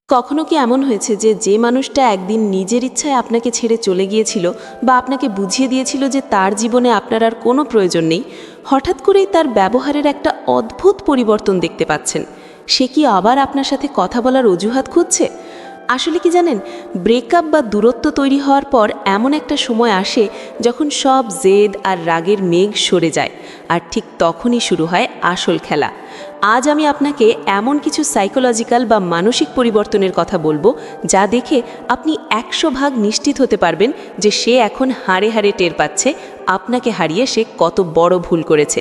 কখনো কি এমন হয়েছে যে মানুষটা একদিন নিজের ইচ্ছায় আপনাকে ছেড়ে চলে গিয়েছিল বা আপনাকে বুঝিয়ে দিয়েছিল যে তার জীবনে আপনার আর কোনো প্রয়োজন নেই, হঠাৎ করেই তার ব্যবহারের একটা অদ্ভুত পরিবর্তন দেখতে পাচ্ছেন? সে কি আবার আপনার সাথে কথা বলার অজুহাত খুঁজছে? আসলে কি জানেন, ব্রেকআপ বা দূরত্ব তৈরি হওয়ার পর এমন একটা সময় আসে যখন সব জেদ আর রাগের মেঘ সরে যায়, আর ঠিক তখনই শুরু হয় আসল খেলা। আজ আমি আপনাকে এমন কিছু সাইকোলজিক্যাল বা মানসিক পরিবর্তনের কথা বলবো যা দেখে আপনি 100% নিশ্চিত হতে পারবেন যে সে এখন হাড়ে হাড়ে টের পাচ্ছে আপনাকে হারিয়ে সে কত বড় ভুল করেছে।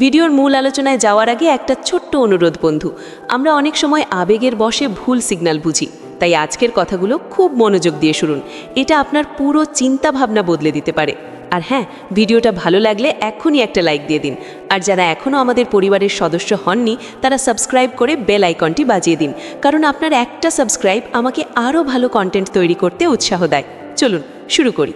ভিডিওর মূল আলোচনায় যাওয়ার আগে একটা ছোট্ট অনুরোধ বন্ধু, আমরা অনেক সময় আবেগের বশে ভুল সিগন্যাল বুঝি, তাই আজকের কথাগুলো খুব মনোযোগ দিয়ে শুনুন। এটা আপনার পুরো চিন্তা ভাবনা বদলে দিতে পারে। আর হ্যাঁ, ভিডিওটা ভালো লাগলে এখনই একটা লাইক দিয়ে দিন। আর যারা এখনও আমাদের পরিবারের সদস্য হননি তারা সাবস্ক্রাইব করে বেল আইকনটি বাজিয়ে দিন, কারণ আপনার একটা সাবস্ক্রাইব আমাকে আরও ভালো কন্টেন্ট তৈরি করতে উৎসাহ দেয়। চলুন শুরু করি।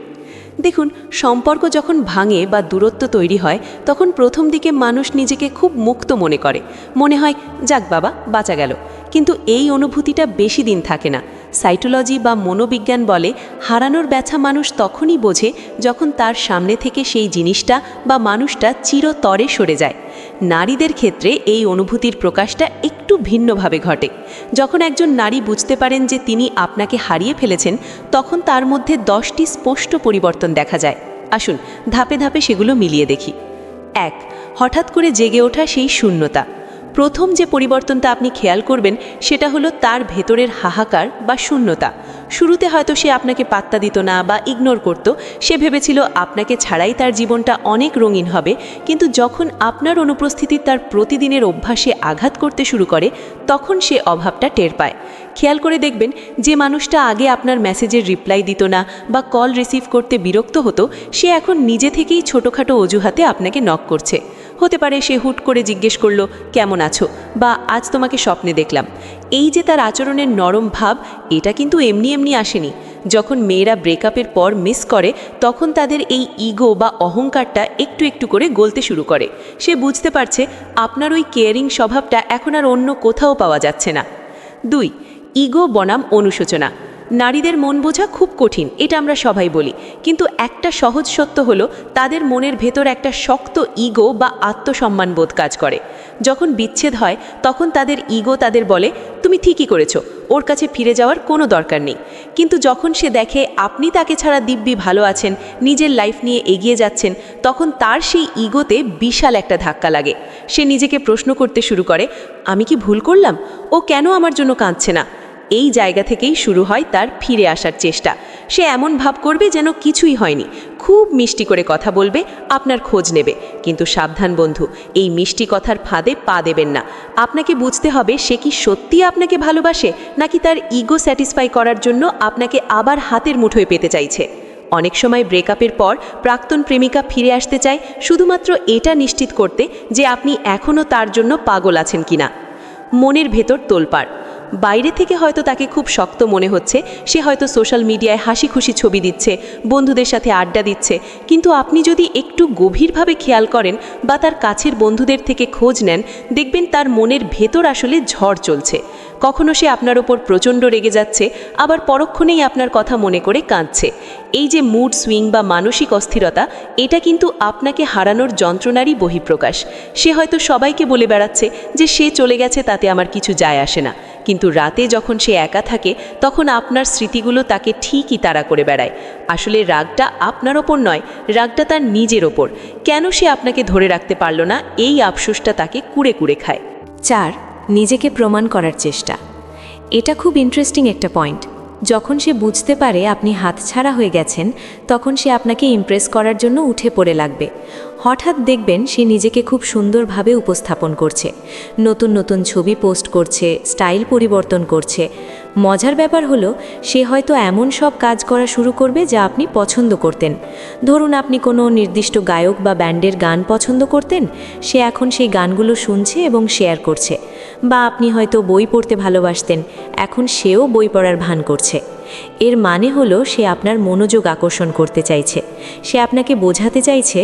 দেখুন, সম্পর্ক যখন ভাঙে বা দূরত্ব তৈরি হয় তখন প্রথম দিকে মানুষ নিজেকে খুব মুক্ত মনে করে, মনে হয় যাক বাবা বাঁচা গেল। কিন্তু এই অনুভূতিটা বেশি দিন থাকে না। সাইকোলজি বা মনোবিজ্ঞান বলে, হারানোর ব্যথা মানুষ তখনই বোঝে যখন তার সামনে থেকে সেই জিনিসটা বা মানুষটা চিরতরে সরে যায়। নারীদের ক্ষেত্রে এই অনুভূতির প্রকাশটা একটু ভিন্নভাবে ঘটে। যখন একজন নারী বুঝতে পারেন যে তিনি আপনাকে হারিয়ে ফেলেছেন, তখন তার মধ্যে 10টি স্পষ্ট পরিবর্তন দেখা যায়। আসুন ধাপে ধাপে সেগুলো মিলিয়ে দেখি। 1. হঠাৎ করে জেগে ওঠা সেই শূন্যতা। প্রথম যে পরিবর্তনটা আপনি খেয়াল করবেন সেটা হলো তার ভেতরের হাহাকার বা শূন্যতা। শুরুতে হয়তো সে আপনাকে পাত্তা দিত না বা ইগনোর করত, সে ভেবেছিল আপনাকে ছাড়াই তার জীবনটা অনেক রঙিন হবে। কিন্তু যখন আপনার অনুপস্থিতি তার প্রতিদিনের অভ্যাসে আঘাত করতে শুরু করে, তখন সে অভাবটা টের পায়। খেয়াল করে দেখবেন, যে মানুষটা আগে আপনার মেসেজের রিপ্লাই দিত না বা কল রিসিভ করতে বিরক্ত হতো, সে এখন নিজে থেকেই ছোটোখাটো অজুহাতে আপনাকে নক করছে। হতে পারে সে হুট করে জিজ্ঞেস করলো কেমন আছো, বা আজ তোমাকে স্বপ্নে দেখলাম। এই যে তার আচরণের নরম ভাব, এটা কিন্তু এমনি এমনি আসেনি। যখন মেয়েরা ব্রেকআপের পর মিস করে, তখন তাদের এই ইগো বা অহংকারটা একটু একটু করে গলতে শুরু করে। সে বুঝতে পারছে আপনার ওই কেয়ারিং স্বভাবটা এখন আর অন্য কোথাও পাওয়া যাচ্ছে না। 2. ইগো বনাম অনুশোচনা। নারীদের মন বোঝা খুব কঠিন, এটা আমরা সবাই বলি, কিন্তু একটা সহজ সত্য হলো তাদের মনের ভেতর একটা শক্ত ইগো বা আত্মসম্মানবোধ কাজ করে। যখন বিচ্ছেদ হয় তখন তাদের ইগো তাদের বলে, তুমি ঠিকই করেছো, ওর কাছে ফিরে যাওয়ার কোনো দরকার নেই। কিন্তু যখন সে দেখে আপনি তাকে ছাড়া দিব্যি ভালো আছেন, নিজের লাইফ নিয়ে এগিয়ে যাচ্ছেন, তখন তার সেই ইগোতে বিশাল একটা ধাক্কা লাগে। সে নিজেকে প্রশ্ন করতে শুরু করে, আমি কি ভুল করলাম? ও কেন আমার জন্য কাঁদছে না? এই জায়গা থেকেই শুরু হয় তার ফিরে আসার চেষ্টা। সে এমন ভাব করবে যেন কিছুই হয়নি, খুব মিষ্টি করে কথা বলবে, আপনার খোঁজ নেবে। কিন্তু সাবধান বন্ধু, এই মিষ্টি কথার ফাঁদে পা দেবেন না। আপনাকে বুঝতে হবে সে কি সত্যিই আপনাকে ভালোবাসে, নাকি তার ইগো স্যাটিসফাই করার জন্য আপনাকে আবার হাতের মুঠোয় পেতে চাইছে। অনেক সময় ব্রেকআপের পর প্রাক্তন প্রেমিকা ফিরে আসতে চায় শুধুমাত্র এটা নিশ্চিত করতে যে আপনি এখনও তার জন্য পাগল আছেন কিনা। মনের ভেতর তোলপাড়। বাইরে থেকে হয়তো তাকে খুব শক্ত মনে হচ্ছে, সে হয়তো সোশ্যাল মিডিয়ায় হাসি খুশি ছবি দিচ্ছে, বন্ধুদের সাথে আড্ডা দিচ্ছে, কিন্তু আপনি যদি একটু গভীরভাবে খেয়াল করেন বা তার কাছের বন্ধুদের থেকে খোঁজ নেন, দেখবেন তার মনের ভেতর আসলে ঝড় চলছে। কখনো সে আপনার ওপর প্রচণ্ড রেগে যাচ্ছে, আবার পরক্ষণেই আপনার কথা মনে করে কাঁদছে। এই যে মুড সুইং বা মানসিক অস্থিরতা, এটা কিন্তু আপনাকে হারানোর যন্ত্রণারই বহিঃপ্রকাশ। সে হয়তো সবাইকে বলে বেড়াচ্ছে যে সে চলে গেছে, তাতে আমার কিছু যায় আসে না, কিন্তু রাতে যখন সে একা থাকে তখন আপনার স্মৃতিগুলো তাকে ঠিকই তাড়া করে বেড়ায়। আসলে রাগটা আপনার ওপর নয়, রাগটা তার নিজের ওপর। কেন সে আপনাকে ধরে রাখতে পারল না, এই আফসোসটা তাকে কুড়ে কুড়ে খায়। 4. নিজেকে প্রমাণ করার চেষ্টা। এটা খুব ইন্টারেস্টিং একটা পয়েন্ট। যখন সে বুঝতে পারে আপনি হাতছাড়া হয়ে গেছেন, তখন সে আপনাকে ইমপ্রেস করার জন্য উঠে পড়ে লাগবে। হঠাৎ দেখবেন সে নিজেকে খুব সুন্দরভাবে উপস্থাপন করছে, নতুন নতুন ছবি পোস্ট করছে, স্টাইল পরিবর্তন করছে। মজার ব্যাপার হলো, সে হয়তো এমন সব কাজ করা শুরু করবে যা আপনি পছন্দ করতেন। ধরুন আপনি কোনো নির্দিষ্ট গায়ক বা ব্যান্ডের গান পছন্দ করতেন, সে এখন সেই গানগুলো শুনছে এবং শেয়ার করছে। বা আপনি হয়তো বই পড়তে ভালোবাসতেন, এখন সেও বই পড়ার ভান করছে। এর মানে হলো সে আপনার মনোযোগ আকর্ষণ করতে চাইছে। সে আপনাকে বোঝাতে চাইছে,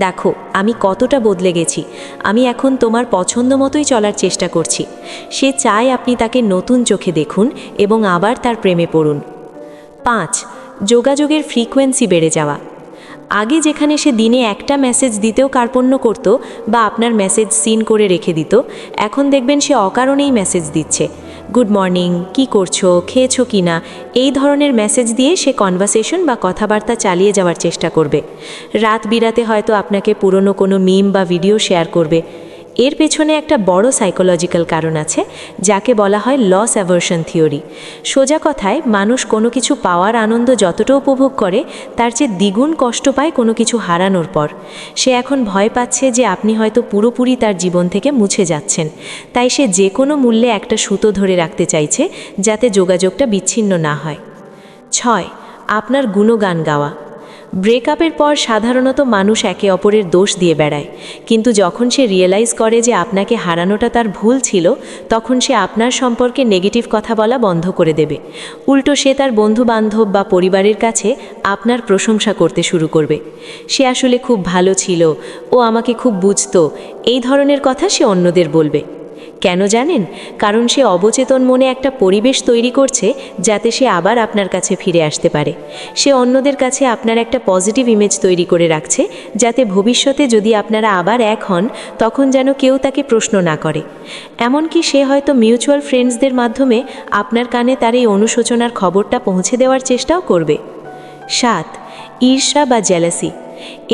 দেখো আমি কতটা বদলে গেছি, আমি এখন তোমার পছন্দ মতোই চলার চেষ্টা করছি। সে চায় আপনি তাকে নতুন চোখে দেখুন এবং আবার তার প্রেমে পড়ুন। 5. যোগাযোগের ফ্রিকোয়েন্সি বেড়ে যাওয়া। আগে যেখানে সে দিনে একটা মেসেজ দিতেও কার্পণ্য করত বা আপনার মেসেজ সিন করে রেখে দিত, এখন দেখবেন সে অকারণেই মেসেজ দিচ্ছে। গুড মর্নিং, কি করছো, খেয়েছো কি না, এই ধরনের মেসেজ দিয়ে সে কনভারসেশন বা কথাবার্তা চালিয়ে যাওয়ার চেষ্টা করবে। রাত বিরাতে হয়তো আপনাকে পুরনো কোনো মিম বা ভিডিও শেয়ার করবে। এর পেছনে একটা বড় সাইকোলজিক্যাল কারণ আছে, যাকে বলা হয় লস অ্যাভার্শন থিওরি। সোজা কথায়, মানুষ কোনো কিছু পাওয়ার আনন্দ যতটা উপভোগ করে তার চেয়ে দ্বিগুণ কষ্ট পায় কোনো কিছু হারানোর পর। সে এখন ভয় পাচ্ছে যে আপনি হয়তো পুরোপুরি তার জীবন থেকে মুছে যাচ্ছেন, তাই সে যে কোনো মূল্যে একটা সুতো ধরে রাখতে চাইছে যাতে যোগাযোগটা বিচ্ছিন্ন না হয়। 6. আপনার গুণগান গাওয়া। ব্রেকআপের পর সাধারণত মানুষ একে অপরের দোষ দিয়ে বেড়ায়, কিন্তু যখন সে রিয়েলাইজ করে যে আপনাকে হারানোটা তার ভুল ছিল, তখন সে আপনার সম্পর্কে নেগেটিভ কথা বলা বন্ধ করে দেবে। উল্টো সে তার বন্ধুবান্ধব বা পরিবারের কাছে আপনার প্রশংসা করতে শুরু করবে। সে আসলে খুব ভালো ছিল, ও আমাকে খুব বুঝতো, এই ধরনের কথা সে অন্যদের বলবে। কেন জানেন? কারণ সে অবচেতন মনে একটা পরিবেশ তৈরি করছে যাতে সে আবার আপনার কাছে ফিরে আসতে পারে। সে অন্যদের কাছে আপনার একটা পজিটিভ ইমেজ তৈরি করে রাখছে, যাতে ভবিষ্যতে যদি আপনারা আবার এক হন তখন যেন কেউ তাকে প্রশ্ন না করে। এমনকি সে হয়তো মিউচুয়াল ফ্রেন্ডসদের মাধ্যমে আপনার কানে তার এই অনুশোচনার খবরটা পৌঁছে দেওয়ার চেষ্টাও করবে। 7. ঈর্ষা বা জেলাসি।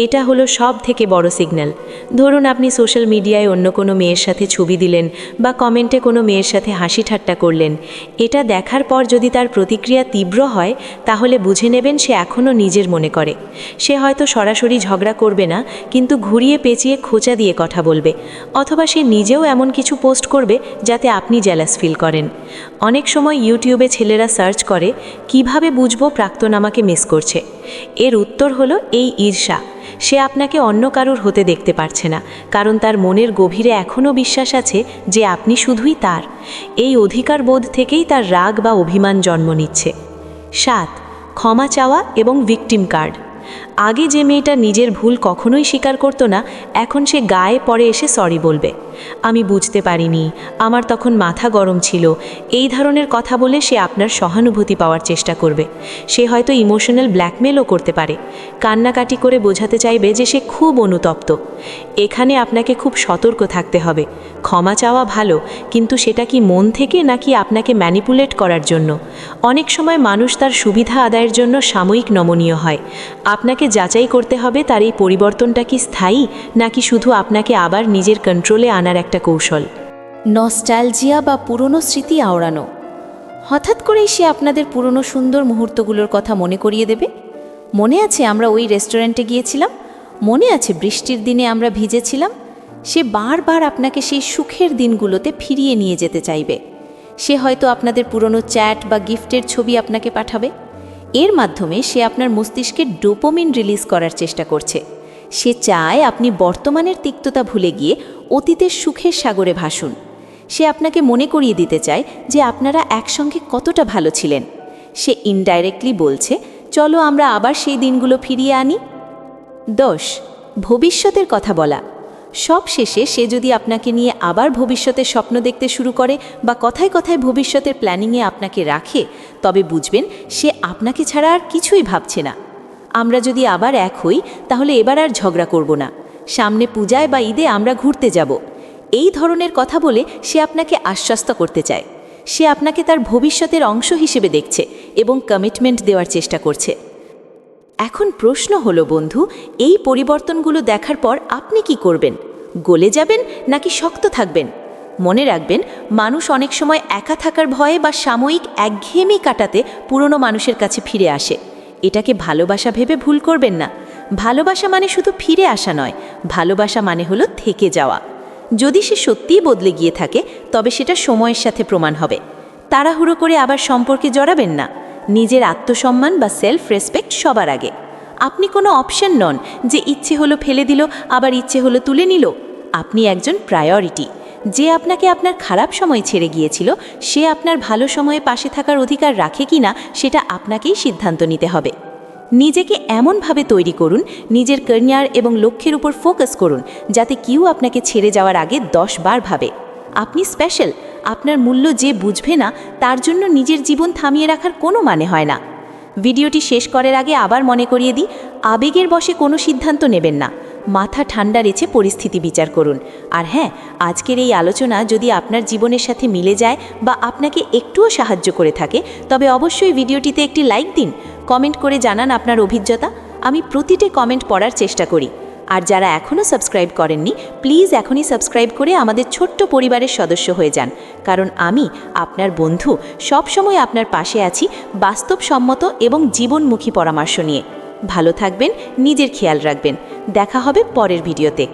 এটা হলো সব থেকে বড় সিগন্যাল। ধরুন আপনি সোশ্যাল মিডিয়ায় অন্য কোনো মেয়ের সাথে ছবি দিলেন বা কমেন্টে কোনো মেয়ের সাথে হাসি ঠাট্টা করলেন। এটা দেখার পর যদি তার প্রতিক্রিয়া তীব্র হয়, তাহলে বুঝে নেবেন সে এখনও নিজের মনে করে। সে হয়তো সরাসরি ঝগড়া করবে না, কিন্তু ঘুরিয়ে পেঁচিয়ে খোঁচা দিয়ে কথা বলবে, অথবা সে নিজেও এমন কিছু পোস্ট করবে যাতে আপনি জেলাস ফিল করেন। অনেক সময় ইউটিউবে ছেলেরা সার্চ করে, কিভাবে বুঝবো প্রাক্তন আমাকে মিস করছে। এর উত্তর হলো এই ঈর্ষা। সে আপনাকে অন্য কারুর হতে দেখতে পারছে না, কারণ তার মনের গভীরে এখনও বিশ্বাস আছে যে আপনি শুধুই তার। এই অধিকার বোধ থেকেই তার রাগ বা অভিমান জন্ম নিচ্ছে। 7. ক্ষমা চাওয়া এবং ভিকটিম কার্ড। আগে যে মেয়েটা নিজের ভুল কখনোই স্বীকার করতো না, এখন সে গায়ে পড়ে এসে সরি বলবে। আমি বুঝতে পারিনি, আমার তখন মাথা গরম ছিল, এই ধরনের কথা বলে সে আপনার সহানুভূতি পাওয়ার চেষ্টা করবে। সে হয়তো ইমোশনাল ব্ল্যাকমেলও করতে পারে, কান্নাকাটি করে বোঝাতে চাইবে যে সে খুব অনুতপ্ত। এখানে আপনাকে খুব সতর্ক থাকতে হবে। ক্ষমা চাওয়া ভালো, কিন্তু সেটা কি মন থেকে নাকি আপনাকে ম্যানিপুলেট করার জন্য? অনেক সময় মানুষ তার সুবিধা আদায়ের জন্য সাময়িক নমনীয় হয়। আপনাকে যাচাই করতে হবে তার এই পরিবর্তনটা কি স্থায়ী, নাকি শুধু আপনাকে আবার নিজের কন্ট্রোলে আনার একটা কৌশল। নস্টালজিয়া বা পুরনো স্মৃতি আওড়ানো। হঠাৎ করেই সে আপনাদের পুরনো সুন্দর মুহূর্তগুলোর কথা মনে করিয়ে দেবে। মনে আছে আমরা ওই রেস্টুরেন্টে গিয়েছিলাম, মনে আছে বৃষ্টির দিনে আমরা ভিজেছিলাম। সে বারবার আপনাকে সেই সুখের দিনগুলোতে ফিরিয়ে নিয়ে যেতে চাইবে। সে হয়তো আপনাদের পুরনো চ্যাট বা গিফটের ছবি আপনাকে পাঠাবে। এর মাধ্যমে সে আপনার মস্তিষ্কে ডোপামিন রিলিজ করার চেষ্টা করছে। সে চায় আপনি বর্তমানের তিক্ততা ভুলে গিয়ে অতীতের সুখের সাগরে ভাসুন। সে আপনাকে মনে করিয়ে দিতে চায় যে আপনারা একসঙ্গে কতটা ভালো ছিলেন। সে ইনডাইরেক্টলি বলছে, চলো আমরা আবার সেই দিনগুলো ফিরিয়ে আনি। 10. ভবিষ্যতের কথা বলা। সব শেষে সে যদি আপনাকে নিয়ে আবার ভবিষ্যতের স্বপ্ন দেখতে শুরু করে বা কথায় কথায় ভবিষ্যতের প্ল্যানিংয়ে আপনাকে রাখে, তবে বুঝবেন সে আপনাকে ছাড়া আর কিছুই ভাবছে না। আমরা যদি আবার এক হই তাহলে এবার আর ঝগড়া করব না, সামনে পূজায় বা ঈদে আমরা ঘুরতে যাব। এই ধরনের কথা বলে সে আপনাকে আশ্বস্ত করতে চায়। সে আপনাকে তার ভবিষ্যতের অংশ হিসেবে দেখছে এবং কমিটমেন্ট দেওয়ার চেষ্টা করছে। এখন প্রশ্ন হলো বন্ধু, এই পরিবর্তনগুলো দেখার পর আপনি কি করবেন? গলে যাবেন নাকি শক্ত থাকবেন? মনে রাখবেন, মানুষ অনেক সময় একা থাকার ভয়ে বা সাময়িক একঘেয়েমি কাটাতে পুরনো মানুষের কাছে ফিরে আসে। এটাকে ভালোবাসা ভেবে ভুল করবেন না। ভালোবাসা মানে শুধু ফিরে আসা নয়, ভালোবাসা মানে হলো থেকে যাওয়া। যদি সে সত্যিই বদলে গিয়ে থাকে, তবে সেটা সময়ের সাথে প্রমাণ হবে। তাড়াহুড়ো করে আবার সম্পর্কে জড়াবেন না। নিজের আত্মসম্মান বা সেলফ রেসপেক্ট সবার আগে। আপনি কোনো অপশন নন যে ইচ্ছে হলো ফেলে দিল, আবার ইচ্ছে হলো তুলে নিল। আপনি একজন প্রায়োরিটি। যে আপনাকে আপনার খারাপ সময় ছেড়ে গিয়েছিল সে আপনার ভালো সময়ে পাশে থাকার অধিকার রাখে কিনা সেটা আপনাকেই সিদ্ধান্ত নিতে হবে। নিজেকে এমনভাবে তৈরি করুন, নিজের ক্যারিয়ার এবং লক্ষ্যের উপর ফোকাস করুন যাতে কেউ আপনাকে ছেড়ে যাওয়ার আগে 10 বার ভাবে। আপনি স্পেশাল, আপনার মূল্য যে বুঝবে না তার জন্য নিজের জীবন থামিয়ে রাখার কোনো মানে হয় না। ভিডিওটি শেষ করার আগে আবার মনে করিয়ে দিই, আবেগের বশে কোনো সিদ্ধান্ত নেবেন না, মাথা ঠান্ডা রেখে পরিস্থিতি বিচার করুন। আর হ্যাঁ, আজকের এই আলোচনা যদি আপনার জীবনের সাথে মিলে যায় বা আপনাকে একটুও সাহায্য করে থাকে তবে অবশ্যই ভিডিওটিতে একটি লাইক দিন, কমেন্ট করে জানান আপনার অভিজ্ঞতা। আমি প্রতিটি কমেন্ট পড়ার চেষ্টা করি। আর যারা এখনও সাবস্ক্রাইব করেননি প্লিজ এখনই সাবস্ক্রাইব করে আমাদের ছোট্ট পরিবারের সদস্য হয়ে যান, কারণ আমি আপনার বন্ধু সবসময় আপনার পাশে আছি বাস্তবসম্মত এবং জীবনমুখী পরামর্শ নিয়ে। ভালো থাকবেন, নিজের খেয়াল রাখবেন। দেখা হবে পরের ভিডিওতে।